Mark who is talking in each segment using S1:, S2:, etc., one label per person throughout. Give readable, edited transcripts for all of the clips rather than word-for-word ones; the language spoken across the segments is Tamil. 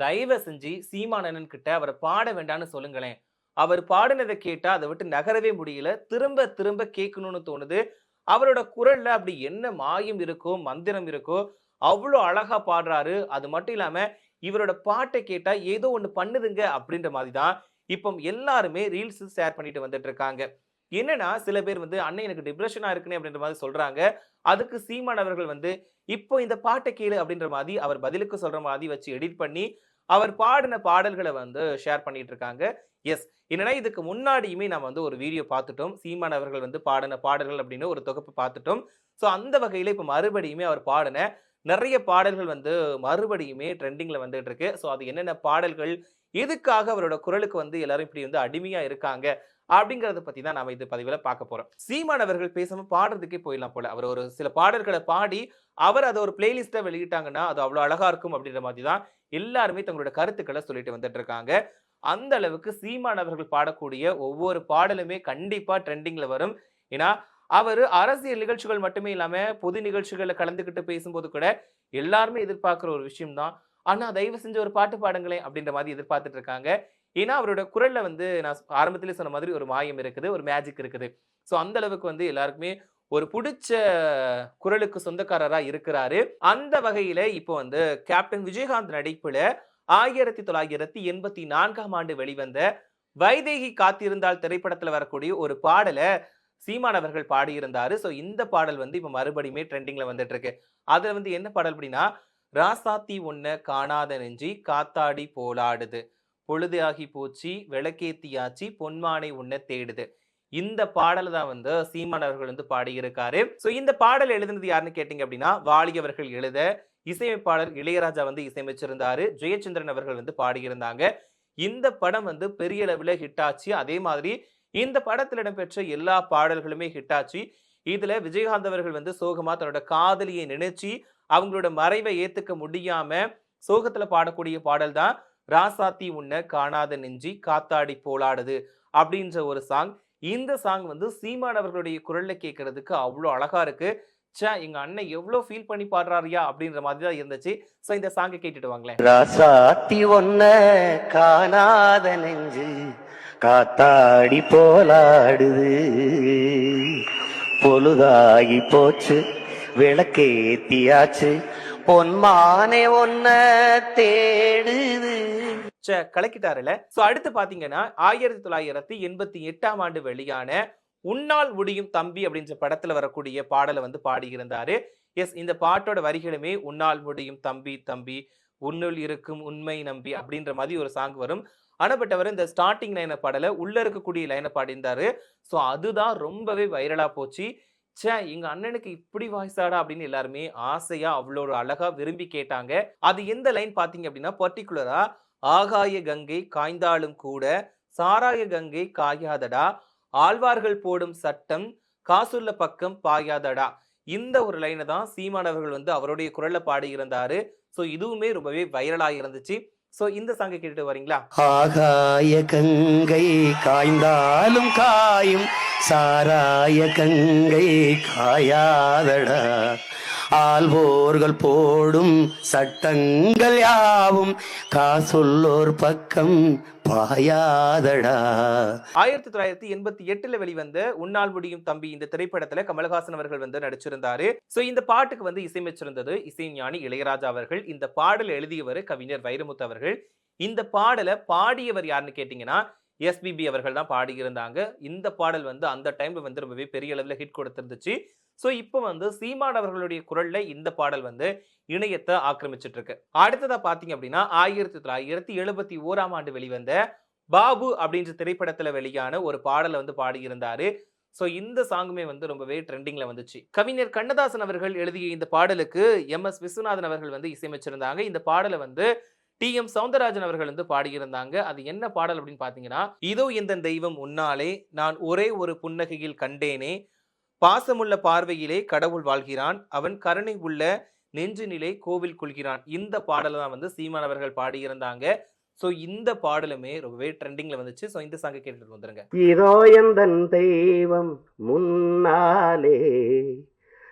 S1: தயவு செஞ்சு சீமானண்ணன் கிட்ட அவர பாட வேண்டான்னு சொல்லுங்களேன். அவர் பாடுனத கேட்டா அத விட்டு நகரவே முடியல. திரும்ப திரும்ப கேட்கணும்னு தோணுது. அவரோட குரல்ல அப்படி என்ன மாயம் இருக்கோ, மந்திரம் இருக்கோ, அவ்ளோ அழகா பாடுறாரு. அது மட்டும் இல்லாம, இவரோட பாட்ட கேட்டா ஏதோ ஒண்ணு பண்ணுதுங்க அப்படின்ற மாரி தான், இப்போ எல்லாருமே ரீல்ஸ் ஷேர் பண்ணிட்டு வந்துட்டு இருக்காங்க. என்னன்னா, சில பேர் வந்து, "அண்ணே எனக்கு டிப்ரஷனா இருக்குண்ணே" அப்படின்ற மாரி சொல்றாங்க. அதுக்கு சீமான் அவர்கள் வந்து, "இப்போ இந்த பாட்ட கேளு" அப்படின்ற மாரி அவர் பதிலுக்கு சொல்ற மாரி வச்சு எடிட் பண்ணி, அவர் பாடின பாடல்கள வந்து ஷேர் பண்ணிட்டு இருக்காங்க. எஸ். என்னன்னா, இதுக்கு முன்னாடியுமே நம்ம வந்து ஒரு வீடியோ பார்த்துட்டோம். சீமான் அவர்கள் வந்து பாடின பாடல்கள் அப்படின்னு ஒரு தொகுப்பு பார்த்துட்டோம். ஸோ அந்த வகையில இப்ப மறுபடியுமே அவர் பாடின நெறைய பாடல்கள் வந்து மறுபடியுமே ட்ரெண்டிங்ல வந்துட்டு இருக்கு. ஸோ அது என்னென்ன பாடல்கள்? எதுக்காக அவரோட குரலுக்கு வந்து எல்லாரும் இப்படி வந்து அடிமையா இருக்காங்க? அப்படிங்கிறத பத்தி தான் நாம இந்த பதிவுல பார்க்க போறோம். சீமான் அவர்கள் பேசாம பாடுறதுக்கே போயிடலாம் போல. அவர் ஒரு சில பாடல்கள பாடி, அவர் அத ஒரு பிளேலிஸ்ட்டா வெளியிட்டாங்கன்னா, அது அவ்வளோ அழகா இருக்கும் அப்படின்ற மாதிரி தான் எல்லாருமே தங்களோட கருத்துக்கள சொல்லிட்டு வந்துட்டு இருக்காங்க. அந்த அளவுக்கு சீமான் அவர்கள் பாடக்கூடிய ஒவ்வொரு பாடலுமே கண்டிப்பா ட்ரெண்டிங்ல வரும். ஏன்னா, அவரு அரசியல் நிகழ்ச்சிகள் மட்டுமே இல்லாம, பொது நிகழ்ச்சிகள்ல கலந்துக்கிட்டு பேசும்போது கூட, எல்லாருமே எதிர்பார்க்கிற ஒரு விஷயம் தான். "அண்ணா தயவு செஞ்சு ஒரு பாட்டு பாடுங்களேன்" அப்படின்ற மாரி எதிர்பார்த்துட்டு இருக்காங்க. ஏன்னா, அவரோட குரல்ல வந்து நான் ஆரம்பத்திலே சொன்ன மாதிரி ஒரு மாயம் இருக்குது, ஒரு மேஜிக் இருக்குது. ஸோ அந்த அளவுக்கு வந்து எல்லாருக்குமே ஒரு புடிச்ச குரலுக்கு சொந்தக்காரரா இருக்கிறாரு. அந்த வகையில இப்போ வந்து கேப்டன் விஜயகாந்த் நடிப்புல 1984ஆம் ஆண்டு வெளிவந்த வைதேகி காத்திருந்தால் திரைப்படத்துல வரக்கூடிய ஒரு பாடல சீமான் அவர்கள் பாடியிருந்தாரு. ஸோ இந்த பாடல் வந்து இப்ப மறுபடியுமே ட்ரெண்டிங்ல வந்துட்டு இருக்கு. அதுல வந்து என்ன பாடல் அப்படின்னா, "ராசாத்தி உன்ன காணாத நெஞ்சு காத்தாடி போலாடுது. பொழுதாகி போச்சு விளக்கேத்தியாச்சு பொன்மானை உன்ன தேடுது." இந்த பாடல தான் வந்து சீமான் அவர்கள் வந்து பாடியிருக்காரு. ஸோ இந்த பாடல் எழுதினது யாருன்னு கேட்டீங்க அப்படின்னா, வாலி அவர்கள் எழுத, இசையமைப்பாளர் இளையராஜா வந்து இசையமைச்சிருந்தாரு. ஜெயச்சந்திரன் அவர்கள் வந்து பாடியிருந்தாங்க. இந்த படம் வந்து பெரிய அளவுல ஹிட் ஆச்சு. அதே மாதிரி இந்த படத்துல இடம்பெற்ற எல்லா பாடல்களுமே ஹிட் ஆச்சு. இதுல விஜயகாந்த் அவர்கள் வந்து சோகமா தன்னோட காதலிய நினைச்சு, அவங்களோட மறைவை ஏத்துக்க முடியாம, சோகத்துல பாடக்கூடிய பாடல் தான் "ராசாத்தி உன்ன காணாத நெஞ்சு காத்தாடி போலாடுது" அப்படின்ற ஒரு சாங். இந்த சாங் வந்து சீமான் அவர்களுடைய குரல்ல கேட்கறதுக்கு அவ்ளோ அழகா இருக்கு. ச்சே! எங்க அண்ணன் எவ்ளோ ஃபீல் பண்ணி பாடுறாருய்யா! அப்படின்ற மாதிரி தான் இருந்துச்சு. ஸோ இந்த சாங்க கேட்டுட்டு வாங்களேன்.
S2: ராசாத்தி ஒன்ன காணாத நெஞ்சு காத்தாடி போலாடுது, பொழுதாகி போச்சு விளக்கேத்தியாச்சு பொன்மானே ஒன்ன தேடுது.
S1: ச்சே! கலக்கிட்டாருல்ல. ஸோ அடுத்து பார்த்தீங்கன்னா, 1988ஆம் ஆண்டு வெளியான "உன்னால் முடியும் தம்பி" அப்படின்ற படத்துல வரக்கூடிய பாடல வந்து பாடியிருந்தாரு. எஸ், இந்த பாட்டோட வரிகளுமே "உன்னால் முடியும் தம்பி தம்பி, உன்னுள் இருக்கும் உண்மை நம்பி" அப்படின்ற மாரி ஒரு சாங் வரும். ஆனா பட் அவரு இந்த ஸ்டார்ட்டிங் லைன பாடல, உள்ள இருக்கக்கூடிய லைன பாடியிருந்தாரு. ஸோ அதுதான் ரொம்பவே வைரலா போச்சு. ச்சே! எங்க அண்ணனுக்கு இப்படி வாய்ஸாடா அப்படின்னு எல்லாருமே ஆசையா அவ்வளோ ஒரு அழகா விரும்பி கேட்டாங்க. அது எந்த லைன் பார்த்தீங்க அப்படின்னா, பர்ட்டிகுலரா "ஆகாய கங்கை காய்ந்தாலும் கூட, சாராய கங்கை காயாதடா, ஆழ்வார்கள் போடும் சட்டம் காசுள்ள பக்கம் பாயாதடா." இந்த ஒரு லைன தான் சீமான் அவர்கள் வந்து அவருடைய குரல்ல பாடியிருந்தாரு. ஸோ இதுவுமே ரொம்பவே வைரலா இருந்துச்சு. ஸோ இந்த சாங்க கேட்டுட்டு வரீங்களா?
S2: ஆகாய கங்கை காய்ந்தாலும் காயும், சாராய கங்கை காயாதடா, ஆள்வோர்கள் போடும் சட்டங்கள் யாவும் காசுள்ளோர் பக்கம் பாயாதடா.
S1: 1988ல வெளிவந்த "உன்னால் முடியும் தம்பி" இந்த திரைப்படத்துல கமலஹாசன் அவர்கள் வந்து நடிச்சிருந்தாரு. சோ இந்த பாட்டுக்கு வந்து இசையமைச்சிருந்தது இசைஞானி இளையராஜா அவர்கள். இந்த பாடல் எழுதியவர் கவிஞர் வைரமுத்து அவர்கள். இந்த பாடல பாடியவர் யாருன்னு கேட்டீங்கன்னா, எஸ்பிபி அவர்கள் தான் பாடியிருந்தாங்க. இந்த பாடல் வந்து அந்த டைம்ல வந்து ரொம்பவே பெரிய அளவுல ஹிட் கொடுத்திருந்துச்சு. சோ இப்ப வந்து சீமான் அவர்களுடைய குரல்ல இந்த பாடல் வந்து இணையத்த ஆக்கிரமிச்சிட்டு இருக்கு. அடுத்ததா பார்த்தீங்க அப்படின்னா, 1971ஆம் ஆண்டு வெளிவந்த "பாபு" அப்படின்ற திரைப்படத்துல வெளியான ஒரு பாடல வந்து பாடியிருந்தாரு. சோ இந்த சாங்குமே வந்து ரொம்பவே ட்ரெண்டிங்ல வந்துச்சு. கவிஞர் கண்ணதாசன் அவர்கள் எழுதிய இந்த பாடலுக்கு எம்.எஸ். விஸ்வநாதன் அவர்கள் வந்து இசையமைச்சிருந்தாங்க. இந்த பாடல வந்து டி.எம். சௌந்தரராஜன் அவர்கள் வந்து பாடியிருந்தாங்க. அது என்ன பாடல் அப்படின்னு பார்த்தீங்கன்னா, "இதோ எந்தன் தெய்வம் உன்னாலே நான் ஒரே ஒரு புன்னகையில் கண்டேனே, பாசமுள்ள பார்வையிலே கடவுள் வாழ்கிறான், அவன் கருணை உள்ள நெஞ்சினிலே கோவில் கொள்கிறான்." இந்த பாடல தான் வந்து சீமான் அவர்கள் பாடியிருந்தாங்க. சோ இந்த பாடலுமே ரொம்பவே ட்ரெண்டிங்ல வந்துச்சு. சோ இந்த சாங்க கேட்டுட்டு வந்துருங்க.
S2: இதோ எந்தன் தெய்வம் முன்னாலே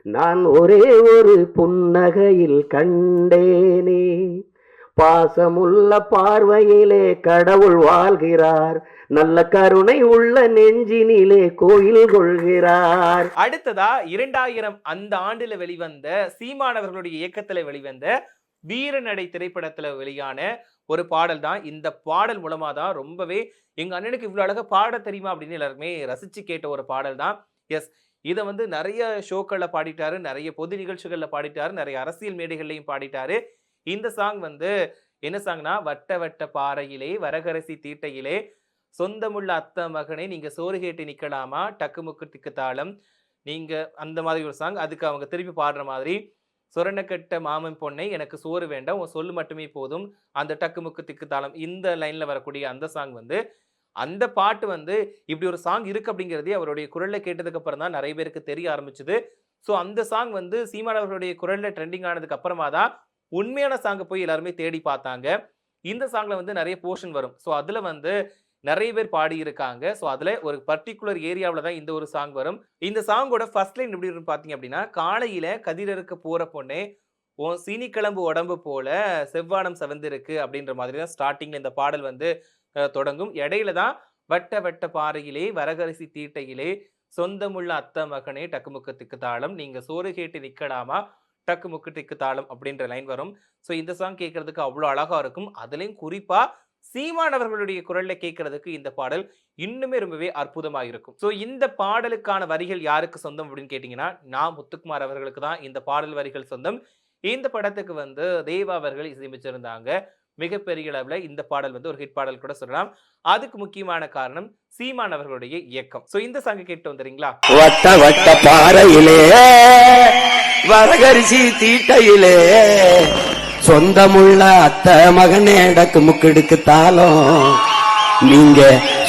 S2: நான் ஒரே ஒரு புன்னகையில் கண்டேனே, பாசமுள்ள பார்வையிலே கடவுள் வாழ்கிறார், நல்ல கருணை உள்ள நெஞ்சினிலே கோயில் கொள்கிறார்.
S1: அடுத்ததா 2000 அந்த ஆண்டுல வெளிவந்த சீமானவர்களுடைய இயக்கத்துல வெளிவந்த வீரநடை திரைப்படத்துல வெளியான ஒரு பாடல் தான். இந்த பாடல் மூலமா தான் ரொம்பவே எங்க அண்ணனுக்கு இவ்வளவு அழகா பாட தெரியுமா அப்படின்னு எல்லாருமே ரசிச்சு கேட்ட ஒரு பாடல் தான். எஸ், இதை வந்து நிறைய ஷோக்கள்ல பாடிட்டாரு, நிறைய பொது நிகழ்ச்சிகள்ல பாடிட்டாரு, நிறைய அரசியல் மேடைகள்லையும் பாடிட்டாரு. இந்த சாங் வந்து என்ன சாங்னா, வட்ட வட்ட பாறையிலே வரகரசி தீட்டையிலே சொந்தமுள்ள அத்த மகனே நீங்க சோறு கேட்டு நிக்கலாமா டக்குமுக்கு திக்கு தாளம், நீங்க அந்த மாதிரி ஒரு சாங். அதுக்கு அவங்க திருப்பி பாடுற மாதிரி, சொரணக்கட்ட மாமன் பொண்ணை எனக்கு சோறு வேண்டாம் உன் சொல்லு மட்டுமே போதும் அந்த டக்குமுக்கு திக்கு தாளம், இந்த லைன்ல வரக்கூடிய அந்த சாங் வந்து, அந்த பாட்டு வந்து இப்படி ஒரு சாங் இருக்கு அப்படிங்கிறதே அவருடைய குரல்ல கேட்டதுக்கு அப்புறம் தான் நிறைய பேருக்கு தெரிய ஆரம்பிச்சது. ஸோ அந்த சாங் வந்து சீமான் அவர்களுடைய குரல்ல ட்ரெண்டிங் ஆனதுக்கு அப்புறமா தான் உண்மையான சாங்கை போய் எல்லாருமே தேடி பார்த்தாங்க. இந்த சாங்ல வந்து நிறைய போர்ஷன் வரும். ஸோ அதுல வந்து நிறைய பேர் பாடி இருக்காங்க. ஸோ அதுல ஒரு பர்டிகுலர் ஏரியாவில் தான் இந்த ஒரு சாங் வரும். இந்த சாங்கோட ஃபர்ஸ்ட் லைன் எப்படி இருக்கும் பார்த்தீங்க அப்படின்னா, காலையில கதிரறுக்க போற பொண்ணே உன் சீனி கிளம்பு உடம்பு போல செவ்வானம் செவந்திருக்கு அப்படின்ற மாதிரி தான் ஸ்டார்டிங்ல இந்த பாடல் வந்து தொடங்கும். இடையில தான் வட்ட வட்ட பாறையிலே வரகரிசி தீட்டையிலே சொந்தமுள்ள அத்த மகனே டக்குமுக்கு திக்கு தாளம், நீங்க சோறு கேட்டு நிக்கலாமா டக்குமுக்கு திக்கு தாளம் அப்படின்ற லைன் வரும். ஸோ இந்த சாங் கேட்கறதுக்கு அவ்வளோ அழகா இருக்கும். அதுலயும் குறிப்பா சீமான் அவர்களுடைய குரல்ல கேட்கறதுக்கு இந்த பாடல் இன்னுமே ரொம்பவே அற்புதமா இருக்கும். ஸோ இந்த பாடலுக்கான வரிகள் யாருக்கு சொந்தம் அப்படின்னு கேட்டீங்கன்னா, நான் முத்துக்குமார் அவர்களுக்கு தான் இந்த பாடல் வரிகள் சொந்தம். இந்த படத்துக்கு வந்து தேவா அவர்கள் இசையமைச்சிருந்தாங்க. மிகப்பெரிய அளவுல இந்த பாடல் வந்து ஒரு ஹிட் பாடல் கூட சொல்லலாம். அதுக்கு முக்கியமான காரணம் சீமான் அவர்களுடைய இயக்கம். சோ இந்த சாங் கேட்டு வந்துறீங்களா?
S2: வட்ட வட்ட பாறையிலே வரகரிசி தீட்டையிலே சொந்தமுள்ள அத்த மகனே டக்கு முக்கெடுக்கு தாளம், நீங்க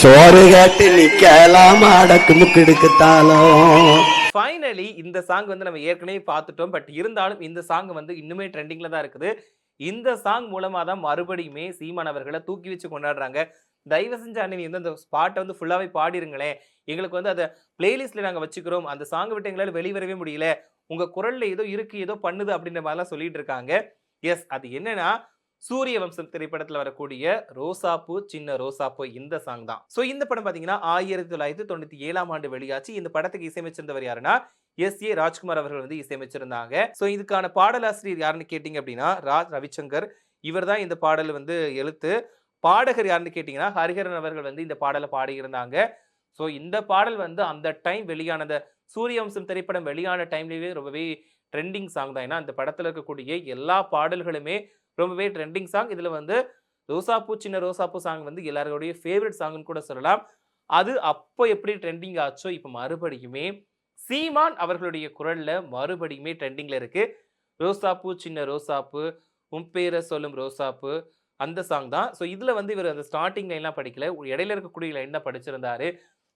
S2: சோறு கேட்டு நிக்கலாம் அடக்கு முக்கெடுக்கு தாளம்.
S1: ஃபைனலி இந்த சாங் வந்து நம்ம ஏற்கனவே பார்த்துட்டோம். பட் இருந்தாலும் இந்த சாங் வந்து இன்னுமே ட்ரெண்டிங்ல தான் இருக்குது. இந்த சாங் மூலமா தான் மறுபடியுமே சீமான் அவர்களை தூக்கி வச்சு கொண்டாடுறாங்க. தயவு செஞ்சு அண்ணன் வந்து அந்த பாட்டை வந்து ஃபுல்லாவே பாடிருங்களேன், எங்களுக்கு வந்து அதை பிளேலிஸ்ட்ல நாங்க வச்சுக்கிறோம், அந்த சாங் விட்டு எங்களால வெளிவரவே முடியல, உங்க குரல்ல ஏதோ இருக்கு ஏதோ பண்ணுது அப்படின்ற மாதிரிலாம் சொல்லிட்டு இருக்காங்க. எஸ், அது என்னன்னா சூரிய வம்சம் திரைப்படத்துல வரக்கூடிய ரோசாப்பூ சின்ன ரோசாப்பூ இந்த சாங் தான். சோ இந்த படம் பாத்தீங்கன்னா 1997 ஆண்டு வெளியாச்சு. இந்த படத்துக்கு இசையமைச்சிருந்தவர் யாருன்னா எஸ்.ஏ. ராஜ்குமார் அவர்கள் வந்து இசையமைச்சிருந்தாங்க. சோ இதுக்கான பாடலாசிரியர் யாருன்னு கேட்டீங்க அப்படின்னா ராஜ் ரவிச்சங்கர். இவர் தான் இந்த பாடல் வந்து எழுத்து. பாடகர் யாருன்னு கேட்டீங்கன்னா ஹரிஹரன் அவர்கள் வந்து இந்த பாடலை பாடியிருந்தாங்க. சோ இந்த பாடல் வந்து அந்த டைம் வெளியானத சூரியவம்சம் திரைப்படம் வெளியான டைம்லயே ரொம்பவே ட்ரெண்டிங் சாங் தான். ஏன்னா அந்த படத்துல இருக்கக்கூடிய எல்லா பாடல்களுமே ரொம்பவே ட்ரெண்டிங் சாங். இதுல வந்து ரோசாப்பூ சின்ன ரோசாப்பூ சாங் வந்து எல்லாருடைய ஃபேவரட் சாங்னு கூட சொல்லலாம். அது அப்போ எப்படி ட்ரெண்டிங் ஆச்சோ இப்ப மறுபடியுமே சீமான் அவர்களுடைய குரல்ல மறுபடியுமே ட்ரெண்டிங்ல இருக்கு. ரோசாப்பூ சின்ன ரோசாப்பூ உன் பேரை சொல்லும் ரோசாப்பூ அந்த சாங் தான். ஸோ இதுல வந்து இவர் அந்த ஸ்டார்டிங் லைன்லாம் படிக்கல, இடையில இருக்கக்கூடிய லைன் தான் படிச்சிருந்தாரு.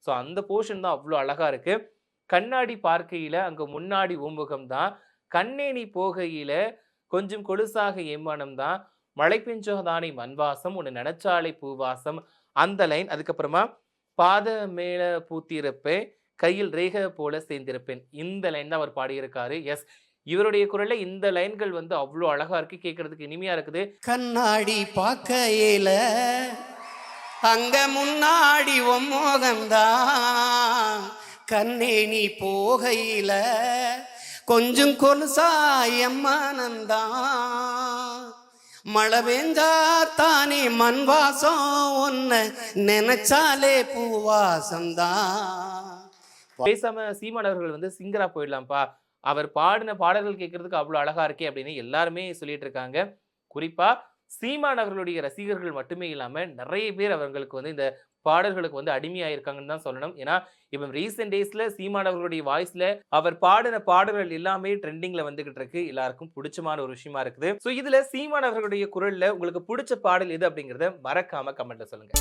S1: ஸோ அந்த போர்ஷன் தான் அவ்வளோ அழகா இருக்கு. கண்ணாடி பார்க்கையில அங்க முன்னாடி ஊமுகம் தான், கண்ணே நீ போகையில கொஞ்சம் கொலுசாக ஏமானம் தான், மழை பெஞ்சோதானே மண்வாசம் உன்னை நினைச்சாலை பூவாசம் அந்த லைன். அதுக்கப்புறமா பாத மேல பூத்திருப்பேன் கையில் ரேக போல சேர்ந்திருப்பேன் இந்த லைன் தான் அவர் பாடியிருக்காரு. எஸ், இவருடைய குரல்ல இந்த லைன்கள் வந்து அவ்வளோ அழகா இருக்கு, கேட்கறதுக்கு இனிமையா இருக்குது.
S2: கண்ணாடி பார்க்கையில அங்க முன்னாடி மோகம்தான், கண்ணே நீ போகையில கொஞ்சம் கொலுசாயம்மானந்தான், மழை பெஞ்சா தானே மண் வாசம் உன்னை நினைச்சாலே பூவாசம்தான்.
S1: பேசாம சீமான் அவர்கள் வந்து சிங்கரா போயிடலாம்ப்பா, அவர் பாடின பாடல்கள் கேட்கறதுக்கு அவ்வளவு அழகா இருக்கே அப்படின்னு எல்லாருமே சொல்லிட்டு இருக்காங்க. குறிப்பா சீமான் அவர்களுடைய ரசிகர்கள் மட்டுமே இல்லாம நிறைய பேர் அவர்களுக்கு வந்து இந்த பாடல்களுக்கு வந்து அடிமையாயிருக்காங்கன்னு தான் சொல்லணும். ஏன்னா இப்போ ரீசெண்ட் டேஸ்ல சீமான் அவர்களுடைய வாய்ஸ்ல அவர் பாடின பாடல்கள் எல்லாமே ட்ரெண்டிங்ல வந்துகிட்டு இருக்கு, எல்லாருக்கும் பிடிச்சமான ஒரு விஷயமா இருக்குது. ஸோ இதுல சீமான் அவர்களுடைய குரல்ல உங்களுக்கு பிடிச்ச பாடல் எது அப்படிங்கறத மறக்காம கமெண்ட்ல சொல்லுங்க.